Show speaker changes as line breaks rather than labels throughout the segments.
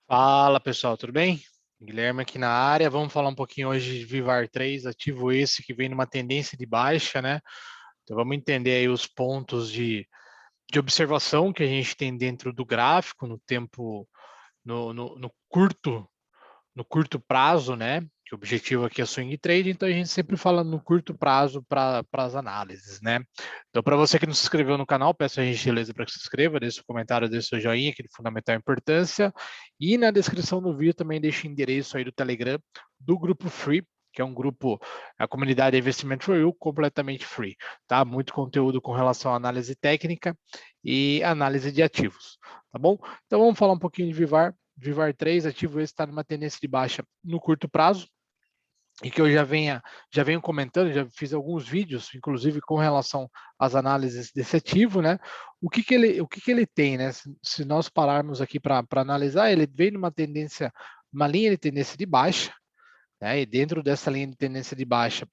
Fala pessoal, tudo bem? Guilherme aqui na área. Vamos falar um pouquinho hoje de Vivar 3, ativo esse que vem numa tendência de baixa, né? Então vamos entender aí os pontos de observação que a gente tem dentro do gráfico no tempo, no curto prazo, né? Que o objetivo aqui é swing trade, então a gente sempre fala no curto prazo para as análises, né? Então, para você que não se inscreveu no canal, peço a gentileza para que se inscreva, deixe seu comentário, deixe seu joinha, que é de fundamental importância. E na descrição do vídeo também deixe o endereço aí do Telegram do grupo Free, que é um grupo, a comunidade Investimento for You, completamente free, tá? Muito conteúdo com relação à análise técnica e análise de ativos, tá bom? Então vamos falar um pouquinho de Vivar 3, ativo esse está numa tendência de baixa no curto prazo, e que eu já venho comentando, já fiz alguns vídeos, inclusive com relação às análises desse ativo, né? O que ele tem, né? Se nós pararmos aqui para analisar, ele vem numa tendência, uma linha de tendência de baixa, né? E dentro dessa linha de tendência de baixa,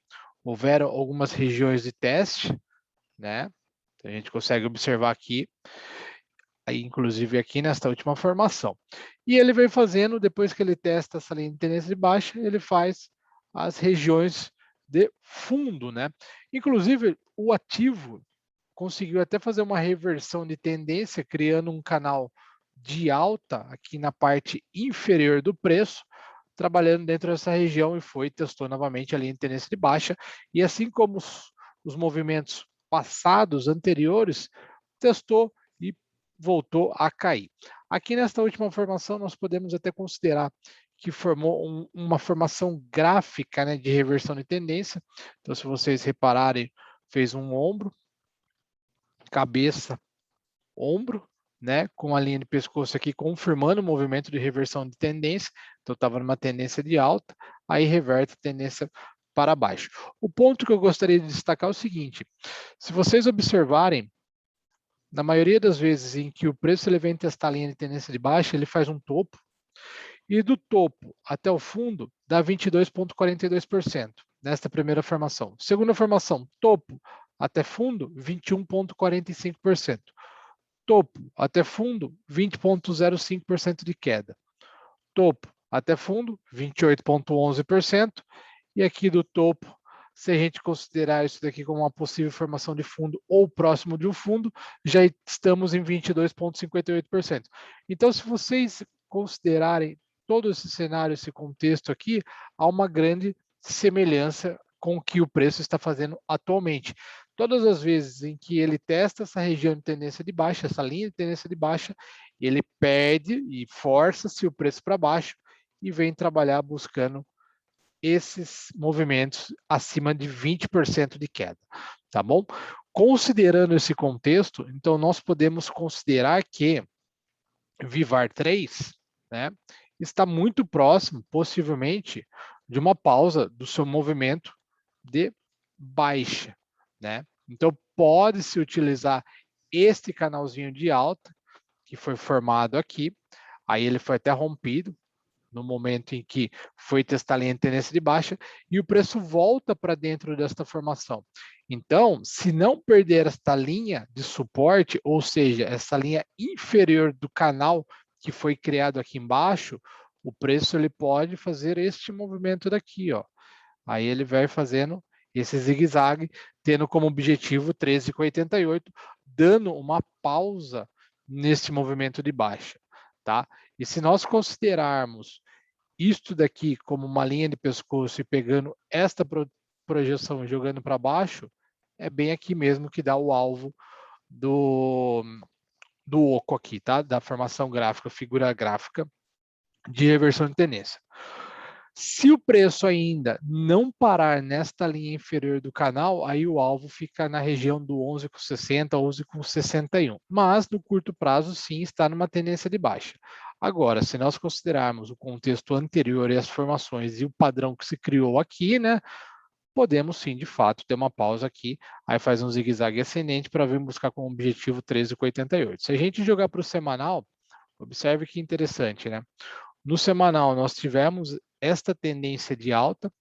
houveram algumas regiões de teste, né? A gente consegue observar aqui, aí, inclusive aqui nesta última formação. E ele vem fazendo, depois que ele testa essa linha de tendência de baixa, ele faz as regiões de fundo, né? Inclusive, o ativo conseguiu até fazer uma reversão de tendência, criando um canal de alta aqui na parte inferior do preço, trabalhando dentro dessa região e testou novamente a linha de tendência de baixa. E assim como os movimentos passados, anteriores, testou e voltou a cair. Aqui nesta última formação, nós podemos até considerar que formou uma formação gráfica, né, de reversão de tendência. Então, se vocês repararem, fez um ombro, cabeça, ombro, né, com a linha de pescoço aqui confirmando o movimento de reversão de tendência. Então, estava numa tendência de alta, aí reverte a tendência para baixo. O ponto que eu gostaria de destacar é o seguinte: se vocês observarem, na maioria das vezes em que o preço ele vem testar a linha de tendência de baixa, ele faz um topo, e do topo até o fundo dá 22,42% nesta primeira formação. Segunda formação, topo até fundo, 21,45%. Topo até fundo, 20,05% de queda. Topo até fundo, 28,11%. E aqui do topo, se a gente considerar isso daqui como uma possível formação de fundo ou próximo de um fundo, já estamos em 22,58%. Então, se vocês considerarem todo esse cenário, esse contexto aqui, há uma grande semelhança com o que o preço está fazendo atualmente. Todas as vezes em que ele testa essa região de tendência de baixa, essa linha de tendência de baixa, ele perde e força-se o preço para baixo e vem trabalhar buscando esses movimentos acima de 20% de queda, tá bom? Considerando esse contexto, então nós podemos considerar que Vivar 3, né, está muito próximo, possivelmente, de uma pausa do seu movimento de baixa, né? Então pode-se utilizar este canalzinho de alta que foi formado aqui, aí ele foi até rompido no momento em que foi testar a linha de tendência de baixa e o preço volta para dentro desta formação. Então, se não perder esta linha de suporte, ou seja, essa linha inferior do canal que foi criado aqui embaixo, o preço ele pode fazer este movimento daqui, ó. Aí ele vai fazendo esse zigue-zague, tendo como objetivo 13,88, dando uma pausa nesse movimento de baixa, tá? E se nós considerarmos isto daqui como uma linha de pescoço e pegando esta projeção e jogando para baixo, é bem aqui mesmo que dá o alvo do, do oco aqui, tá? Da formação gráfica, figura gráfica de reversão de tendência. Se o preço ainda não parar nesta linha inferior do canal, aí o alvo fica na região do 11,60, 11,61. Mas no curto prazo, sim, está numa tendência de baixa. Agora, se nós considerarmos o contexto anterior e as formações e o padrão que se criou aqui, né, podemos sim, de fato, ter uma pausa aqui, aí faz um zigue-zague ascendente para vir buscar como objetivo 13,88. Se a gente jogar para o semanal, observe que interessante, né? No semanal, nós tivemos esta tendência de alta,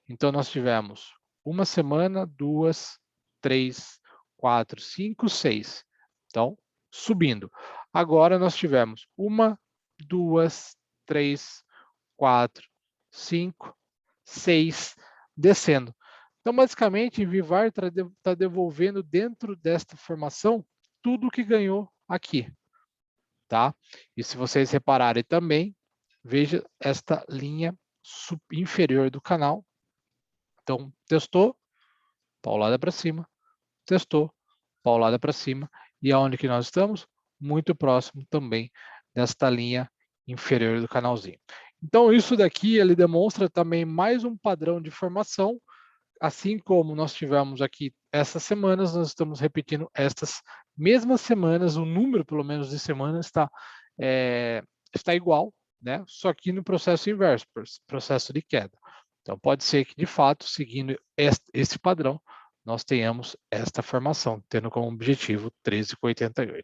então nós tivemos uma semana, duas, três, quatro, cinco, seis. Então, subindo. Agora nós tivemos uma, duas, 3, 4, 5, 6, descendo. Então, basicamente, Vivar está devolvendo dentro desta formação tudo que ganhou aqui, tá? E se vocês repararem também, veja esta linha inferior do canal. Então, testou, paulada para cima, testou, paulada para cima. E aonde que nós estamos? Muito próximo também desta linha inferior do canalzinho. Então, isso daqui, ele demonstra também mais um padrão de formação, assim como nós tivemos aqui essas semanas, nós estamos repetindo estas mesmas semanas, o número, pelo menos, de semanas está igual, né? Só que no processo inverso, processo de queda. Então, pode ser que, de fato, seguindo esse padrão, nós tenhamos esta formação, tendo como objetivo 13,88,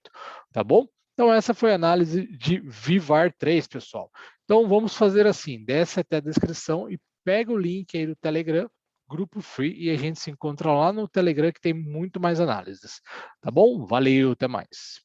tá bom? Então, essa foi a análise de Vivar 3, pessoal. Então, vamos fazer assim, desce até a descrição e pega o link aí do Telegram, grupo free, e a gente se encontra lá no Telegram que tem muito mais análises, tá bom? Valeu, até mais.